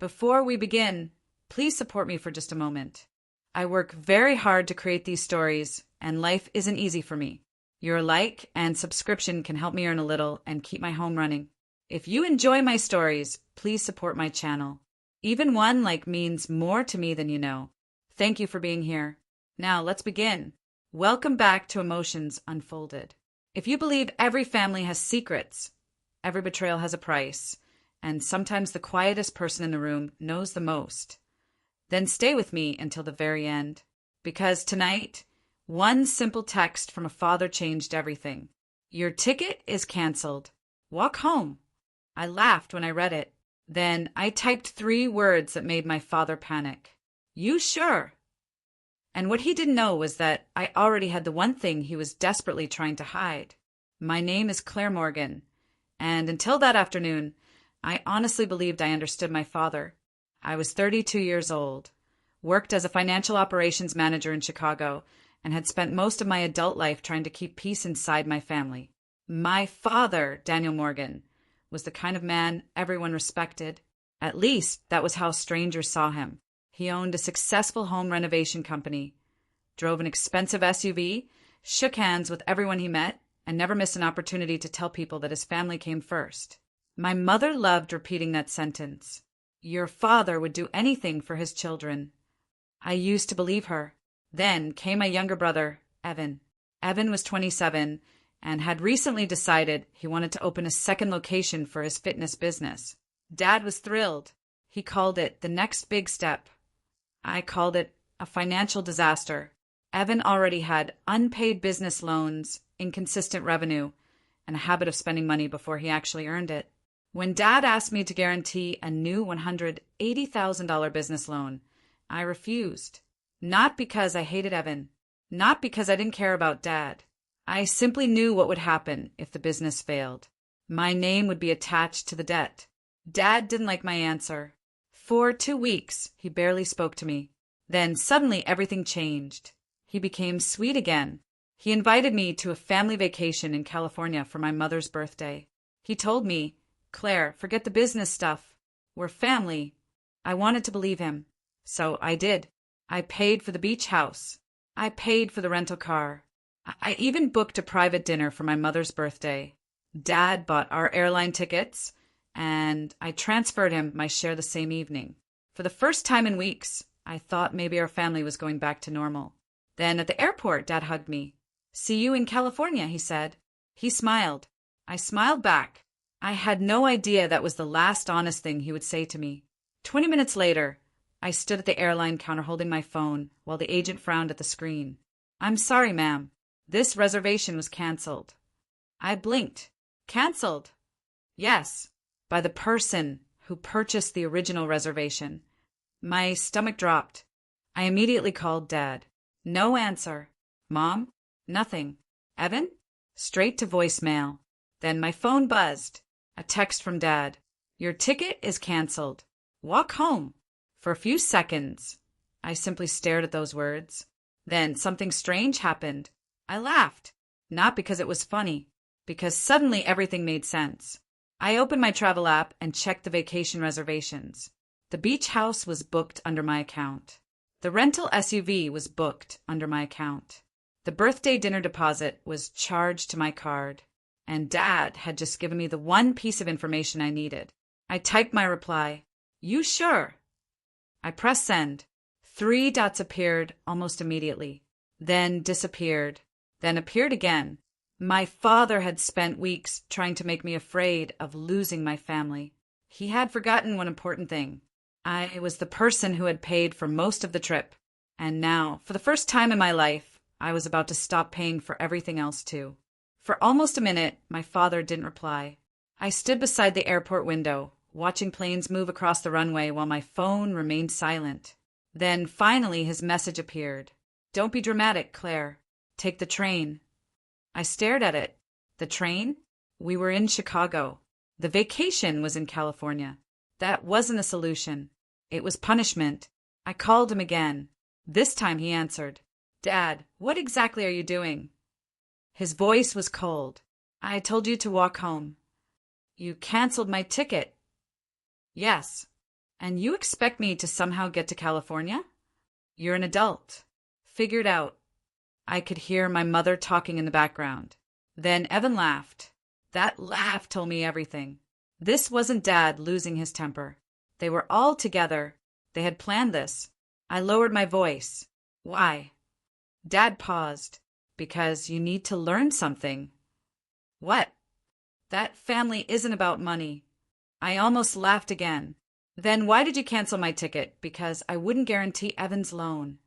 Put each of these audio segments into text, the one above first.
Before we begin, please support me for just a moment. I work very hard to create these stories, and life isn't easy for me. Your like and subscription can help me earn a little and keep my home running. If you enjoy my stories, please support my channel. Even one like means more to me than you know. Thank you for being here. Now let's begin. Welcome back to Emotions Unfolded. If you believe every family has secrets, every betrayal has a price, and sometimes the quietest person in the room knows the most, then stay with me until the very end. Because tonight, one simple text from a father changed everything. Your ticket is canceled. Walk home. I laughed when I read it. Then I typed 3 words that made my father panic. You sure? And what he didn't know was that I already had the one thing he was desperately trying to hide. My name is Claire Morgan, and until that afternoon, I honestly believed I understood my father. I was 32 years old, worked as a financial operations manager in Chicago, and had spent most of my adult life trying to keep peace inside my family. My father, Daniel Morgan, was the kind of man everyone respected. At least that was how strangers saw him. He owned a successful home renovation company, drove an expensive SUV, shook hands with everyone he met, and never missed an opportunity to tell people that his family came first. My mother loved repeating that sentence. Your father would do anything for his children. I used to believe her. Then came my younger brother, Evan. Evan was 27 and had recently decided he wanted to open a second location for his fitness business. Dad was thrilled. He called it the next big step. I called it a financial disaster. Evan already had unpaid business loans, inconsistent revenue, and a habit of spending money before he actually earned it. When Dad asked me to guarantee a new $180,000 business loan, I refused. Not because I hated Evan, not because I didn't care about Dad. I simply knew what would happen if the business failed. My name would be attached to the debt. Dad didn't like my answer. For 2 weeks, he barely spoke to me. Then suddenly everything changed. He became sweet again. He invited me to a family vacation in California for my mother's birthday. He told me, Claire, forget the business stuff. We're family. I wanted to believe him. So I did. I paid for the beach house. I paid for the rental car. I even booked a private dinner for my mother's birthday. Dad bought our airline tickets, and I transferred him my share the same evening. For the first time in weeks, I thought maybe our family was going back to normal. Then at the airport, Dad hugged me. See you in California, he said. He smiled. I smiled back. I had no idea that was the last honest thing he would say to me. 20 minutes later, I stood at the airline counter holding my phone while the agent frowned at the screen. I'm sorry, ma'am. This reservation was canceled. I blinked. Canceled? Yes, by the person who purchased the original reservation. My stomach dropped. I immediately called Dad. No answer. Mom? Nothing. Evan? Straight to voicemail. Then my phone buzzed. A text from Dad. Your ticket is canceled. Walk home. For a few seconds, I simply stared at those words. Then something strange happened. I laughed. Not because it was funny, because suddenly everything made sense. I opened my travel app and checked the vacation reservations. The beach house was booked under my account. The rental SUV was booked under my account. The birthday dinner deposit was charged to my card. And Dad had just given me the one piece of information I needed. I typed my reply. You sure? I pressed send. 3 dots appeared almost immediately, then disappeared, then appeared again. My father had spent weeks trying to make me afraid of losing my family. He had forgotten one important thing. I was the person who had paid for most of the trip, and now, for the first time in my life, I was about to stop paying for everything else too. For almost a minute, my father didn't reply. I stood beside the airport window, watching planes move across the runway while my phone remained silent. Then finally his message appeared. Don't be dramatic, Claire. Take the train. I stared at it. The train? We were in Chicago. The vacation was in California. That wasn't a solution. It was punishment. I called him again. This time he answered. Dad, what exactly are you doing? His voice was cold. I told you to walk home. You canceled my ticket. Yes. And you expect me to somehow get to California? You're an adult. Figure it out. I could hear my mother talking in the background. Then Evan laughed. That laugh told me everything. This wasn't Dad losing his temper. They were all together. They had planned this. I lowered my voice. Why? Dad paused. Because you need to learn something. What? That family isn't about money. I almost laughed again. Then why did you cancel my ticket? Because I wouldn't guarantee Evan's loan.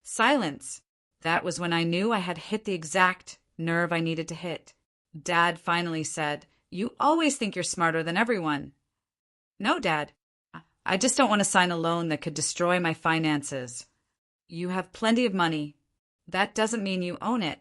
Silence. That was when I knew I had hit the exact nerve I needed to hit. Dad finally said, You always think you're smarter than everyone. No, Dad. I just don't want to sign a loan that could destroy my finances. You have plenty of money. That doesn't mean you own it.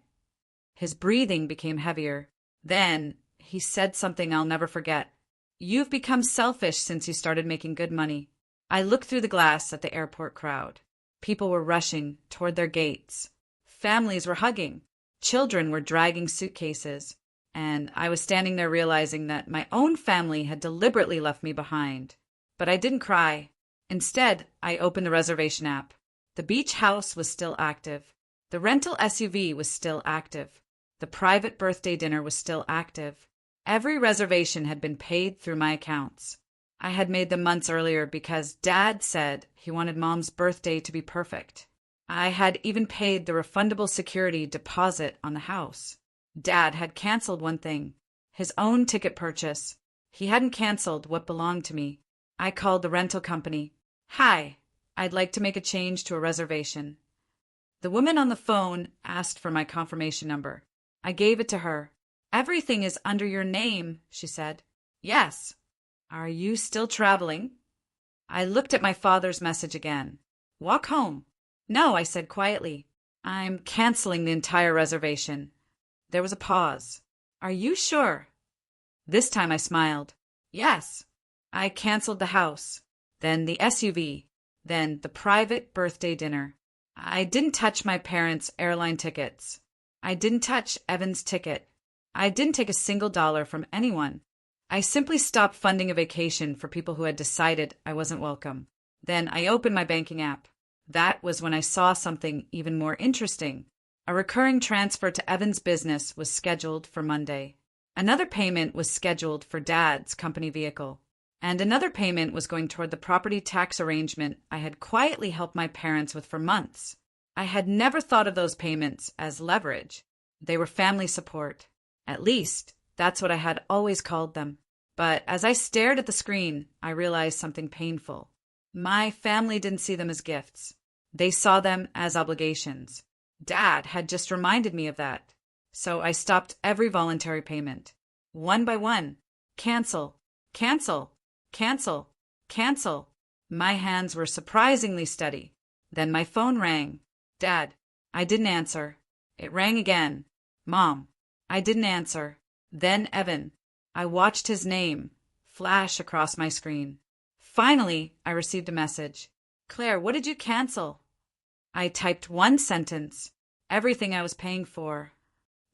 His breathing became heavier. Then he said something I'll never forget. You've become selfish since you started making good money. I looked through the glass at the airport crowd. People were rushing toward their gates. Families were hugging. Children were dragging suitcases. And I was standing there realizing that my own family had deliberately left me behind. But I didn't cry. Instead, I opened the reservation app. The beach house was still active. The rental SUV was still active. The private birthday dinner was still active. Every reservation had been paid through my accounts. I had made them months earlier because Dad said he wanted Mom's birthday to be perfect. I had even paid the refundable security deposit on the house. Dad had canceled one thing, his own ticket purchase. He hadn't canceled what belonged to me. I called the rental company. Hi, I'd like to make a change to a reservation. The woman on the phone asked for my confirmation number. I gave it to her. Everything is under your name, she said. Yes. Are you still traveling? I looked at my father's message again. Walk home. No, I said quietly. I'm canceling the entire reservation. There was a pause. Are you sure? This time I smiled. Yes. I canceled the house, then the SUV, then the private birthday dinner. I didn't touch my parents' airline tickets. I didn't touch Evan's ticket. I didn't take a single dollar from anyone. I simply stopped funding a vacation for people who had decided I wasn't welcome. Then I opened my banking app. That was when I saw something even more interesting. A recurring transfer to Evan's business was scheduled for Monday. Another payment was scheduled for Dad's company vehicle. And another payment was going toward the property tax arrangement I had quietly helped my parents with for months. I had never thought of those payments as leverage. They were family support. At least, that's what I had always called them. But as I stared at the screen, I realized something painful. My family didn't see them as gifts. They saw them as obligations. Dad had just reminded me of that. So I stopped every voluntary payment. One by one. Cancel. Cancel. Cancel. Cancel. My hands were surprisingly steady. Then my phone rang. Dad. I didn't answer. It rang again. Mom. I didn't answer. Then Evan. I watched his name flash across my screen. Finally, I received a message. Claire, what did you cancel? I typed one sentence. Everything I was paying for.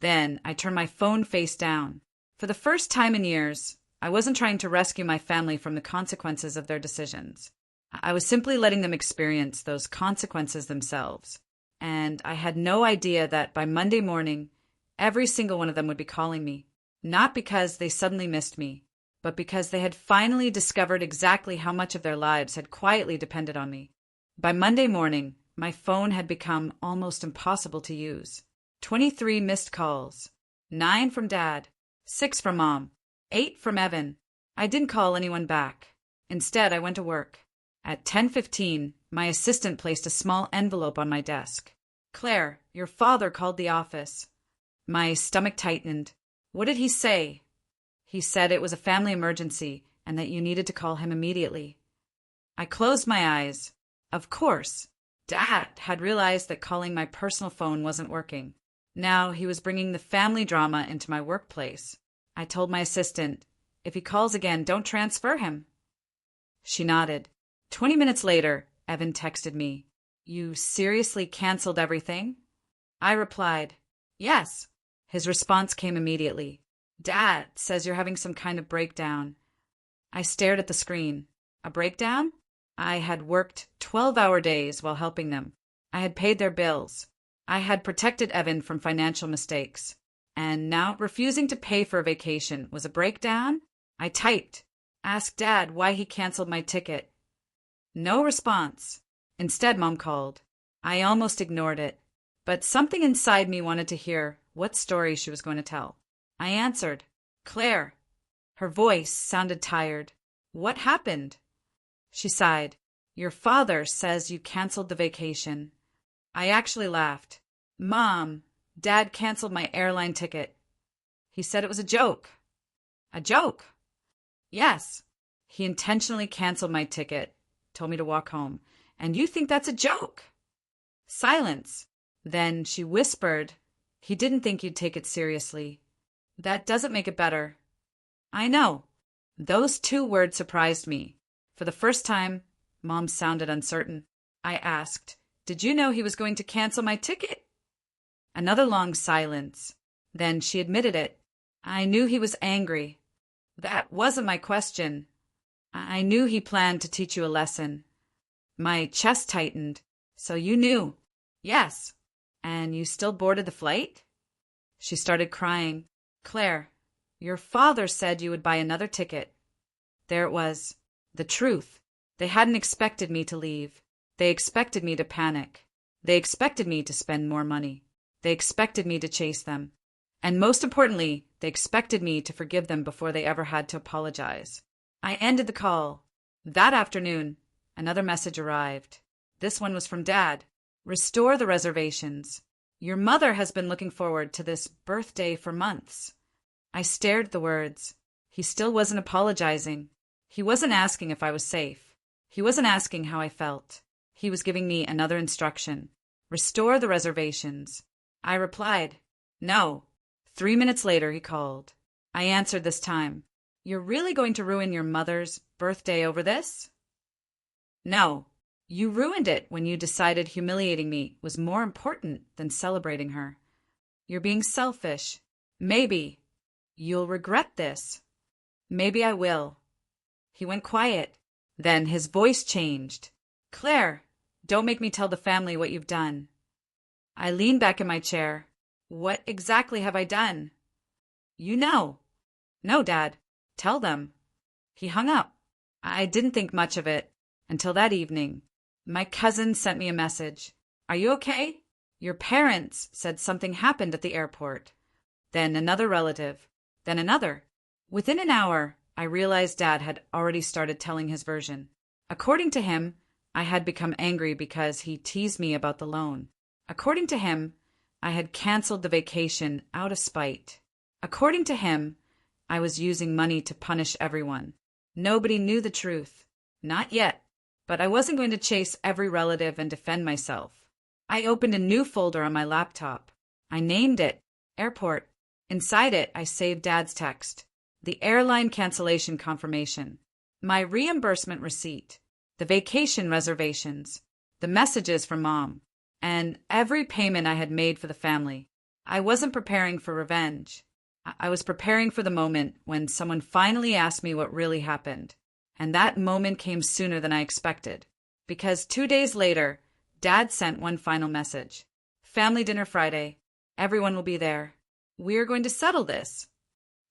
Then I turned my phone face down. For the first time in years, I wasn't trying to rescue my family from the consequences of their decisions. I was simply letting them experience those consequences themselves. And I had no idea that by Monday morning, every single one of them would be calling me. Not because they suddenly missed me, but because they had finally discovered exactly how much of their lives had quietly depended on me. By Monday morning, my phone had become almost impossible to use. 23 missed calls. 9 from Dad. 6 from Mom. 8 from Evan. I didn't call anyone back. Instead, I went to work. At 10:15, my assistant placed a small envelope on my desk. Claire, your father called the office. My stomach tightened. What did he say? He said it was a family emergency and that you needed to call him immediately. I closed my eyes. Of course. Dad had realized that calling my personal phone wasn't working. Now he was bringing the family drama into my workplace. I told my assistant, if he calls again, don't transfer him. She nodded. 20 minutes later, Evan texted me. You seriously canceled everything? I replied, yes. His response came immediately. Dad says you're having some kind of breakdown. I stared at the screen. A breakdown? I had worked 12-hour days while helping them. I had paid their bills. I had protected Evan from financial mistakes. And now refusing to pay for a vacation was a breakdown? I typed, asked Dad why he canceled my ticket. No response. Instead, Mom called. I almost ignored it, but something inside me wanted to hear what story she was going to tell. I answered, Claire. Her voice sounded tired. What happened? She sighed. Your father says you canceled the vacation. I actually laughed. Mom, Dad canceled my airline ticket. He said it was a joke. A joke? Yes. He intentionally canceled my ticket, told me to walk home. And you think that's a joke? Silence. Then she whispered, he didn't think you'd take it seriously. That doesn't make it better. I know. Those 2 words surprised me. For the first time, Mom sounded uncertain. I asked, did you know he was going to cancel my ticket? Another long silence. Then she admitted it. I knew he was angry. That wasn't my question. I knew he planned to teach you a lesson. My chest tightened. So you knew? Yes. And you still boarded the flight? She started crying. Claire, your father said you would buy another ticket. There it was. The truth. They hadn't expected me to leave. They expected me to panic. They expected me to spend more money. They expected me to chase them. And most importantly, they expected me to forgive them before they ever had to apologize. I ended the call. That afternoon, another message arrived. This one was from Dad. Restore the reservations. Your mother has been looking forward to this birthday for months. I stared at the words. He still wasn't apologizing. He wasn't asking if I was safe. He wasn't asking how I felt. He was giving me another instruction. Restore the reservations. I replied, no. 3 minutes later, he called. I answered this time. You're really going to ruin your mother's birthday over this? No. You ruined it when you decided humiliating me was more important than celebrating her. You're being selfish. Maybe. You'll regret this. Maybe I will. He went quiet. Then his voice changed. Claire, don't make me tell the family what you've done. I leaned back in my chair. What exactly have I done? You know. No, Dad. Tell them. He hung up. I didn't think much of it until that evening. My cousin sent me a message. Are you okay? Your parents said something happened at the airport. Then another relative. Then another. Within an hour, I realized Dad had already started telling his version. According to him, I had become angry because he teased me about the loan. According to him, I had canceled the vacation out of spite. According to him, I was using money to punish everyone. Nobody knew the truth. Not yet. But I wasn't going to chase every relative and defend myself. I opened a new folder on my laptop. I named it Airport. Inside it, I saved Dad's text, the airline cancellation confirmation, my reimbursement receipt, the vacation reservations, the messages from Mom, and every payment I had made for the family. I wasn't preparing for revenge. I was preparing for the moment when someone finally asked me what really happened. And that moment came sooner than I expected, because 2 days later, Dad sent one final message. Family dinner Friday. Everyone will be there. We're going to settle this.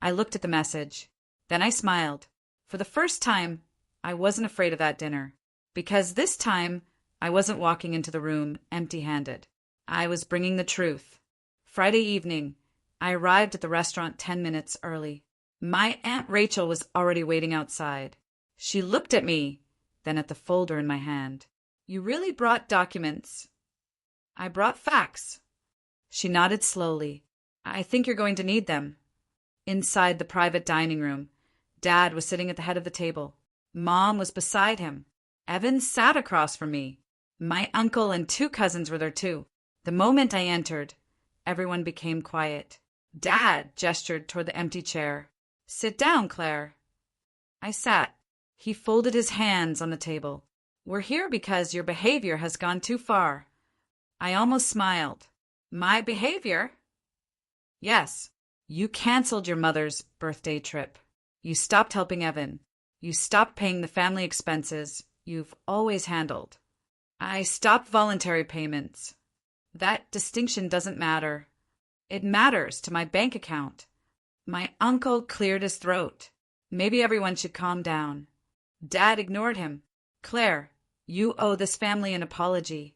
I looked at the message. Then I smiled. For the first time, I wasn't afraid of that dinner, because this time I wasn't walking into the room empty-handed. I was bringing the truth. Friday evening, I arrived at the restaurant 10 minutes early. My Aunt Rachel was already waiting outside. She looked at me, then at the folder in my hand. You really brought documents. I brought facts. She nodded slowly. I think you're going to need them. Inside the private dining room, Dad was sitting at the head of the table. Mom was beside him. Evan sat across from me. My uncle and 2 cousins were there too. The moment I entered, everyone became quiet. Dad gestured toward the empty chair. Sit down, Claire. I sat. He folded his hands on the table. We're here because your behavior has gone too far. I almost smiled. My behavior? Yes. You canceled your mother's birthday trip. You stopped helping Evan. You stopped paying the family expenses you've always handled. I stopped voluntary payments. That distinction doesn't matter. It matters to my bank account. My uncle cleared his throat. Maybe everyone should calm down. Dad ignored him. Claire, you owe this family an apology.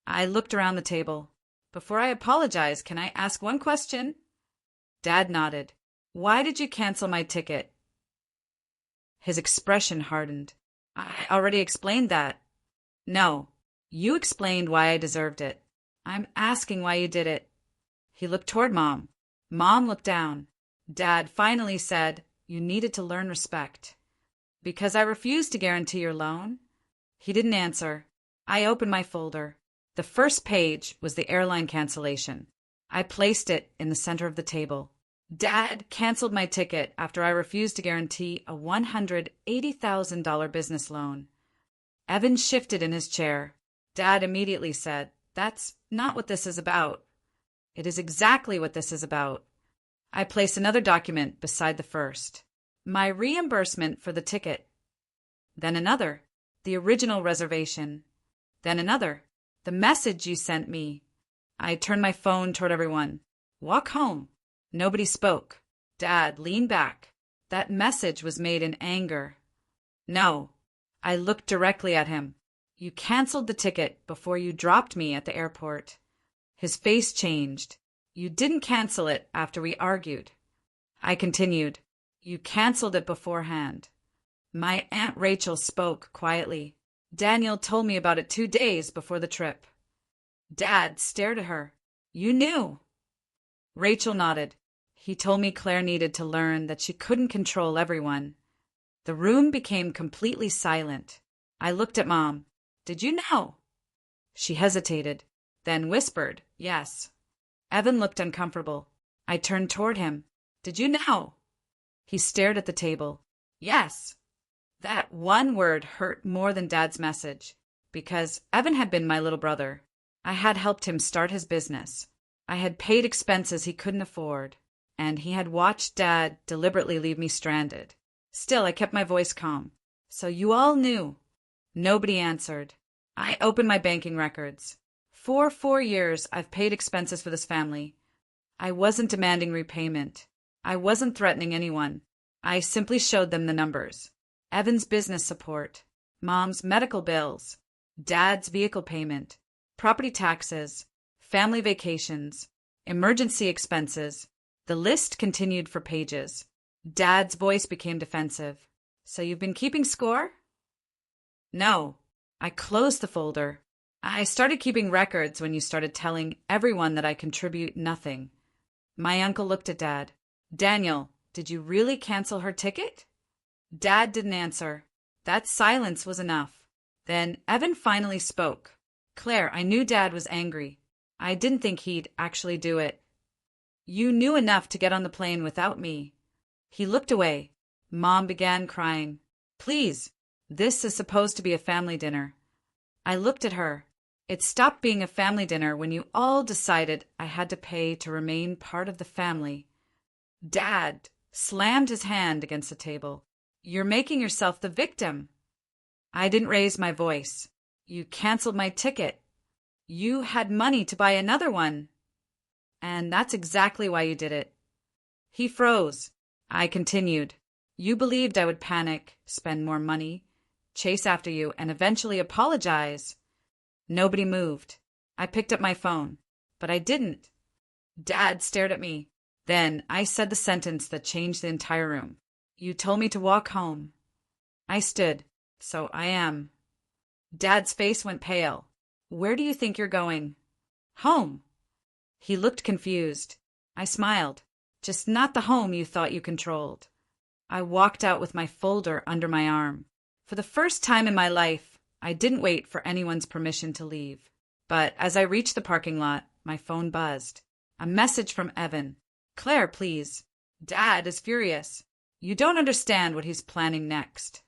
I looked around the table. Before I apologize, can I ask one question? Dad nodded. Why did you cancel my ticket? His expression hardened. I already explained that. No, you explained why I deserved it. I'm asking why you did it. He looked toward Mom. Mom looked down. Dad finally said, you needed to learn respect. Because I refused to guarantee your loan? He didn't answer. I opened my folder. The first page was the airline cancellation. I placed it in the center of the table. Dad canceled my ticket after I refused to guarantee a $180,000 business loan. Evan shifted in his chair. Dad immediately said, that's not what this is about. It is exactly what this is about. I placed another document beside the first. My reimbursement for the ticket. Then another. The original reservation. Then another. The message you sent me. I turned my phone toward everyone. Walk home. Nobody spoke. Dad leaned back. That message was made in anger. No. I looked directly at him. You canceled the ticket before you dropped me at the airport. His face changed. You didn't cancel it after we argued. I continued. You canceled it beforehand. My Aunt Rachel spoke quietly. Daniel told me about it 2 days before the trip. Dad stared at her. You knew. Rachel nodded. He told me Claire needed to learn that she couldn't control everyone. The room became completely silent. I looked at Mom. Did you know? She hesitated, then whispered, yes. Evan looked uncomfortable. I turned toward him. Did you know? He stared at the table. Yes. That one word hurt more than Dad's message, because Evan had been my little brother. I had helped him start his business. I had paid expenses he couldn't afford, and he had watched Dad deliberately leave me stranded. Still, I kept my voice calm. So you all knew. Nobody answered. I opened my banking records. For 4 years, I've paid expenses for this family. I wasn't demanding repayment. I wasn't threatening anyone. I simply showed them the numbers. Evan's business support, Mom's medical bills, Dad's vehicle payment, property taxes, family vacations, emergency expenses. The list continued for pages. Dad's voice became defensive. So you've been keeping score? No. I closed the folder. I started keeping records when you started telling everyone that I contribute nothing. My uncle looked at Dad. Daniel, did you really cancel her ticket? Dad didn't answer. That silence was enough. Then Evan finally spoke. Claire, I knew Dad was angry. I didn't think he'd actually do it. You knew enough to get on the plane without me. He looked away. Mom began crying. Please, this is supposed to be a family dinner. I looked at her. It stopped being a family dinner when you all decided I had to pay to remain part of the family. Dad slammed his hand against the table. You're making yourself the victim. I didn't raise my voice. You canceled my ticket. You had money to buy another one. And that's exactly why you did it. He froze. I continued. You believed I would panic, spend more money, chase after you, and eventually apologize. Nobody moved. I picked up my phone, but I didn't. Dad stared at me. Then I said the sentence that changed the entire room. You told me to walk home. I stood. So I am. Dad's face went pale. Where do you think you're going? Home. He looked confused. I smiled. Just not the home you thought you controlled. I walked out with my folder under my arm. For the first time in my life, I didn't wait for anyone's permission to leave. But as I reached the parking lot, my phone buzzed. A message from Evan. Claire, please. Dad is furious. You don't understand what he's planning next.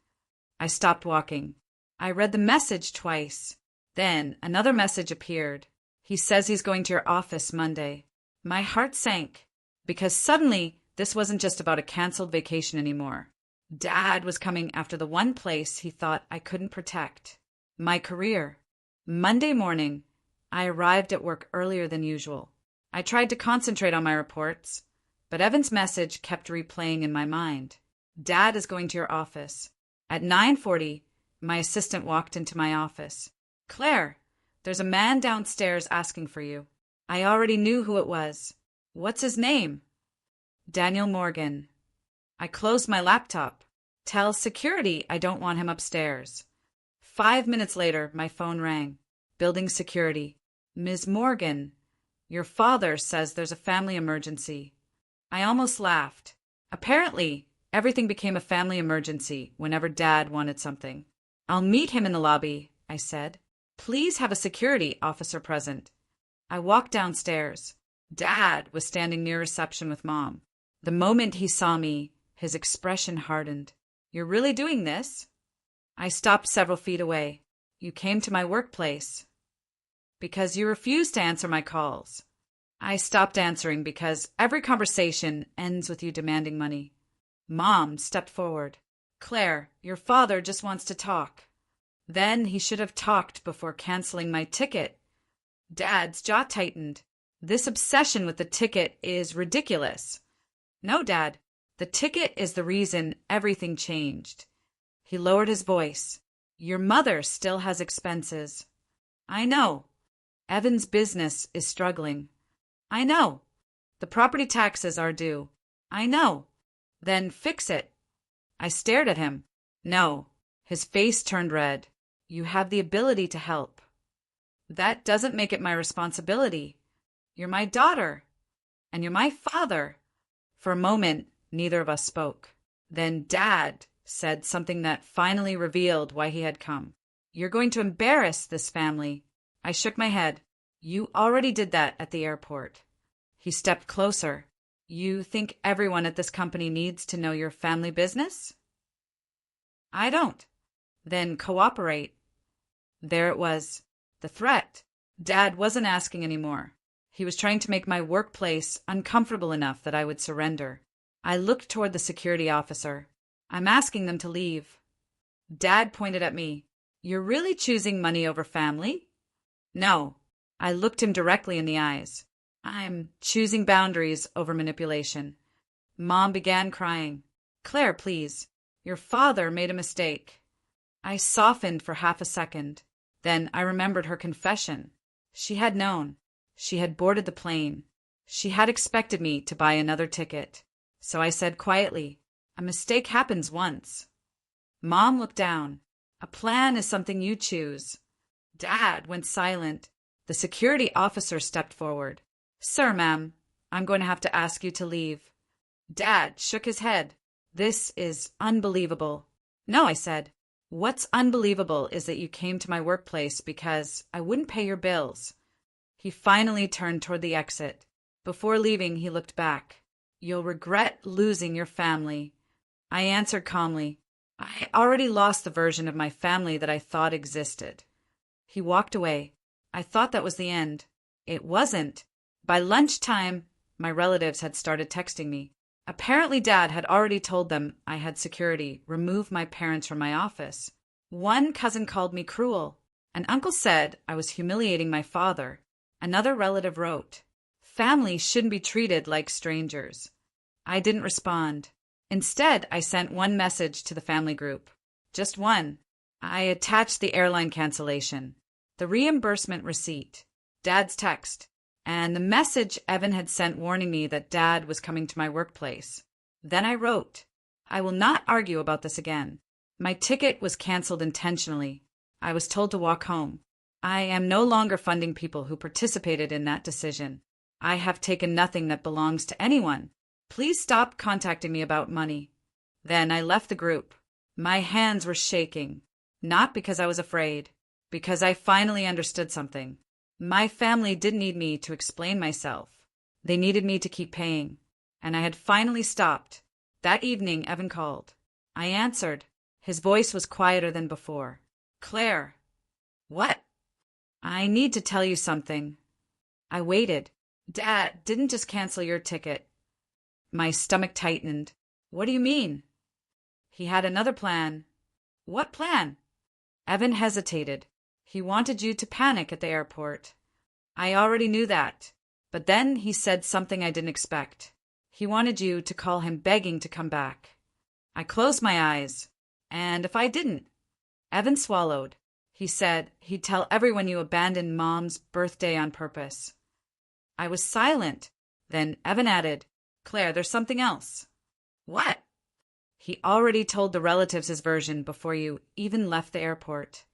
I stopped walking. I read the message twice. Then another message appeared. He says he's going to your office Monday. My heart sank, because suddenly this wasn't just about a canceled vacation anymore. Dad was coming after the one place he thought I couldn't protect: my career. Monday morning, I arrived at work earlier than usual. I tried to concentrate on my reports, but Evan's message kept replaying in my mind. Dad is going to your office. At 9:40, my assistant walked into my office. Claire, there's a man downstairs asking for you. I already knew who it was. What's his name? Daniel Morgan. I closed my laptop. Tell security I don't want him upstairs. 5 minutes later, my phone rang. Building security. Ms. Morgan, your father says there's a family emergency. I almost laughed. Apparently, everything became a family emergency whenever Dad wanted something. I'll meet him in the lobby, I said. Please have a security officer present. I walked downstairs. Dad was standing near reception with Mom. The moment he saw me, his expression hardened. You're really doing this? I stopped several feet away. You came to my workplace. Because you refused to answer my calls. I stopped answering because every conversation ends with you demanding money. Mom stepped forward. Claire, your father just wants to talk. Then he should have talked before canceling my ticket. Dad's jaw tightened. This obsession with the ticket is ridiculous. No, Dad, the ticket is the reason everything changed. He lowered his voice. Your mother still has expenses. I know. Evan's business is struggling. I know. The property taxes are due. I know. Then fix it. I stared at him. No. His face turned red. You have the ability to help. That doesn't make it my responsibility. You're my daughter. And you're my father. For a moment, neither of us spoke. Then Dad said something that finally revealed why he had come. You're going to embarrass this family. I shook my head. You already did that at the airport. He stepped closer. You think everyone at this company needs to know your family business? I don't. Then cooperate. There it was. The threat. Dad wasn't asking anymore. He was trying to make my workplace uncomfortable enough that I would surrender. I looked toward the security officer. I'm asking them to leave. Dad pointed at me. You're really choosing money over family? No. I looked him directly in the eyes. I'm choosing boundaries over manipulation. Mom began crying. Claire, please. Your father made a mistake. I softened for half a second. Then I remembered her confession. She had known. She had boarded the plane. She had expected me to buy another ticket. So I said quietly, a mistake happens once. Mom looked down. A plan is something you choose. Dad went silent. The security officer stepped forward. Sir, ma'am, I'm going to have to ask you to leave. Dad shook his head. This is unbelievable. No, I said. What's unbelievable is that you came to my workplace because I wouldn't pay your bills. He finally turned toward the exit. Before leaving, he looked back. You'll regret losing your family. I answered calmly. I already lost the version of my family that I thought existed. He walked away. I thought that was the end. It wasn't. By lunchtime, my relatives had started texting me. Apparently, Dad had already told them I had security remove my parents from my office. One cousin called me cruel. An uncle said I was humiliating my father. Another relative wrote, family shouldn't be treated like strangers. I didn't respond. Instead, I sent one message to the family group. Just one. I attached the airline cancellation, the reimbursement receipt, Dad's text, and the message Evan had sent warning me that Dad was coming to my workplace. Then I wrote, I will not argue about this again. My ticket was canceled intentionally. I was told to walk home. I am no longer funding people who participated in that decision. I have taken nothing that belongs to anyone. Please stop contacting me about money. Then I left the group. My hands were shaking, not because I was afraid, because I finally understood something. My family didn't need me to explain myself. They needed me to keep paying. And I had finally stopped. That evening, Evan called. I answered. His voice was quieter than before. Claire. What? I need to tell you something. I waited. Dad didn't just cancel your ticket. My stomach tightened. What do you mean? He had another plan. What plan? Evan hesitated. He wanted you to panic at the airport. I already knew that. But then he said something I didn't expect. He wanted you to call him begging to come back. I closed my eyes. And if I didn't? Evan swallowed. He said he'd tell everyone you abandoned Mom's birthday on purpose. I was silent. Then Evan added, Claire, there's something else. What? He already told the relatives his version before you even left the airport.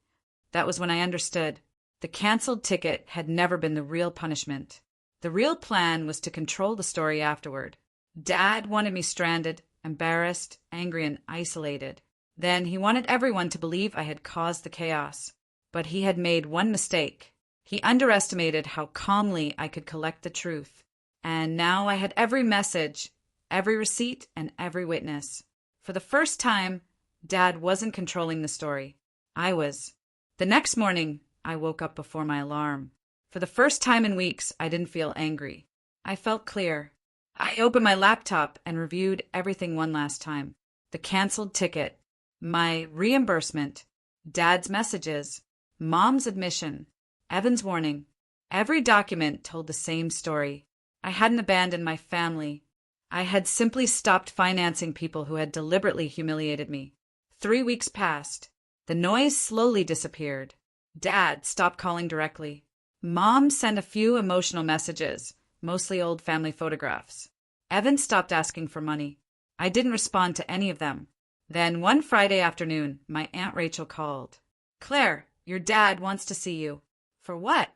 That was when I understood. The canceled ticket had never been the real punishment. The real plan was to control the story afterward. Dad wanted me stranded, embarrassed, angry, and isolated. Then he wanted everyone to believe I had caused the chaos. But he had made one mistake. He underestimated how calmly I could collect the truth. And now I had every message, every receipt, and every witness. For the first time, Dad wasn't controlling the story. I was. The next morning, I woke up before my alarm. For the first time in weeks, I didn't feel angry. I felt clear. I opened my laptop and reviewed everything one last time. The canceled ticket, my reimbursement, Dad's messages, Mom's admission, Evan's warning. Every document told the same story. I hadn't abandoned my family. I had simply stopped financing people who had deliberately humiliated me. 3 weeks passed. The noise slowly disappeared. Dad stopped calling directly. Mom sent a few emotional messages, mostly old family photographs. Evan stopped asking for money. I didn't respond to any of them. Then one Friday afternoon, my Aunt Rachel called. Claire, your dad wants to see you. For what?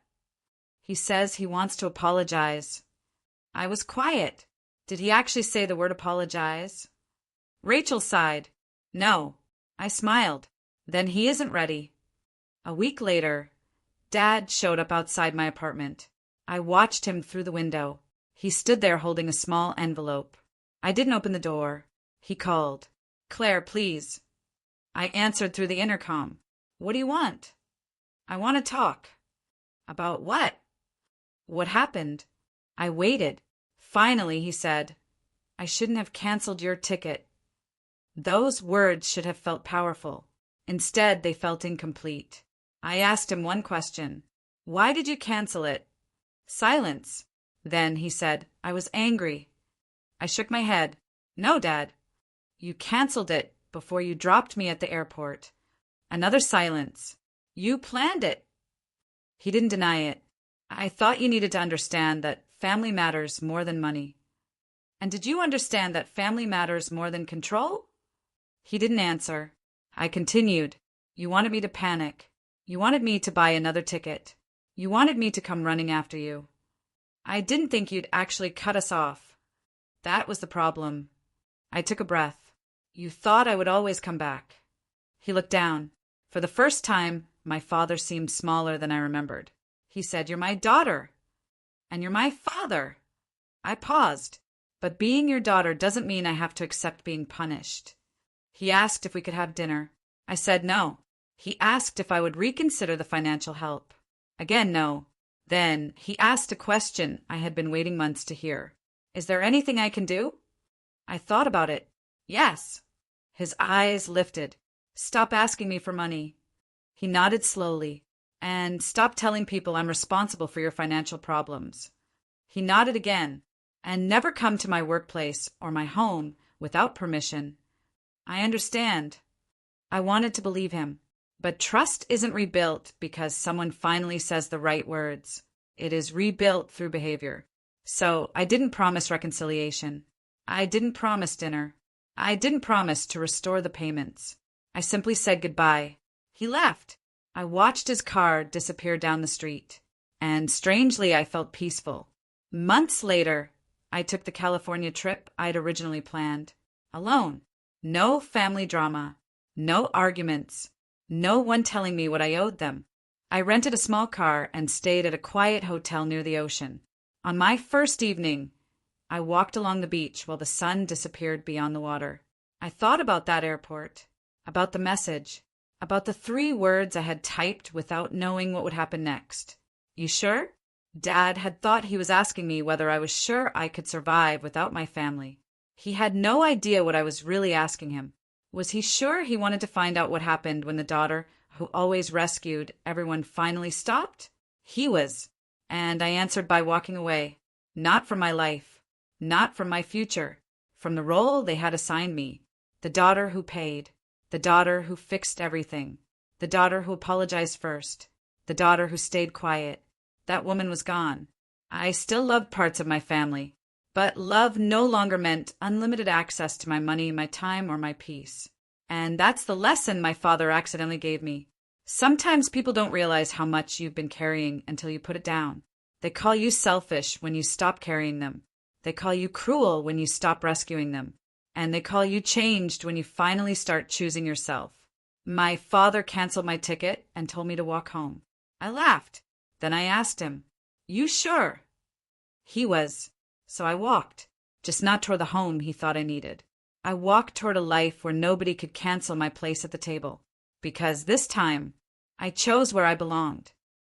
He says he wants to apologize. I was quiet. Did he actually say the word apologize? Rachel sighed. No. I smiled. Then he isn't ready. A week later, Dad showed up outside my apartment. I watched him through the window. He stood there holding a small envelope. I didn't open the door. He called. Claire, please. I answered through the intercom. What do you want? I want to talk. About what? What happened? I waited. Finally, he said, I shouldn't have canceled your ticket. Those words should have felt powerful. Instead, they felt incomplete. I asked him one question. Why did you cancel it? Silence. Then he said, I was angry. I shook my head. No, Dad. You canceled it before you dropped me at the airport. Another silence. You planned it. He didn't deny it. I thought you needed to understand that family matters more than money. And did you understand that family matters more than control? He didn't answer. I continued. You wanted me to panic. You wanted me to buy another ticket. You wanted me to come running after you. I didn't think you'd actually cut us off. That was the problem. I took a breath. You thought I would always come back. He looked down. For the first time, my father seemed smaller than I remembered. He said, You're my daughter. And you're my father. I paused. But being your daughter doesn't mean I have to accept being punished. He asked if we could have dinner. I said no. He asked if I would reconsider the financial help. Again, no. Then he asked a question I had been waiting months to hear. Is there anything I can do? I thought about it. Yes. His eyes lifted. Stop asking me for money. He nodded slowly. And stop telling people I'm responsible for your financial problems. He nodded again. And never come to my workplace or my home without permission. I understand. I wanted to believe him. But trust isn't rebuilt because someone finally says the right words. It is rebuilt through behavior. So I didn't promise reconciliation. I didn't promise dinner. I didn't promise to restore the payments. I simply said goodbye. He left. I watched his car disappear down the street. And strangely, I felt peaceful. Months later, I took the California trip I'd originally planned. Alone. No family drama. No arguments. No one telling me what I owed them. I rented a small car and stayed at a quiet hotel near the ocean. On my first evening, I walked along the beach while the sun disappeared beyond the water. I thought about that airport, about the message, about the 3 words I had typed without knowing what would happen next. You sure? Dad had thought he was asking me whether I was sure I could survive without my family. He had no idea what I was really asking him. Was he sure he wanted to find out what happened when the daughter, who always rescued everyone, finally stopped? He was. And I answered by walking away. Not from my life. Not from my future. From the role they had assigned me. The daughter who paid. The daughter who fixed everything. The daughter who apologized first. The daughter who stayed quiet. That woman was gone. I still loved parts of my family, but love no longer meant unlimited access to my money, my time, or my peace. And that's the lesson my father accidentally gave me. Sometimes people don't realize how much you've been carrying until you put it down. They call you selfish when you stop carrying them. They call you cruel when you stop rescuing them. And they call you changed when you finally start choosing yourself. My father canceled my ticket and told me to walk home. I laughed. Then I asked him, "You sure?" He was. So I walked, just not toward the home he thought I needed. I walked toward a life where nobody could cancel my place at the table, because this time I chose where I belonged.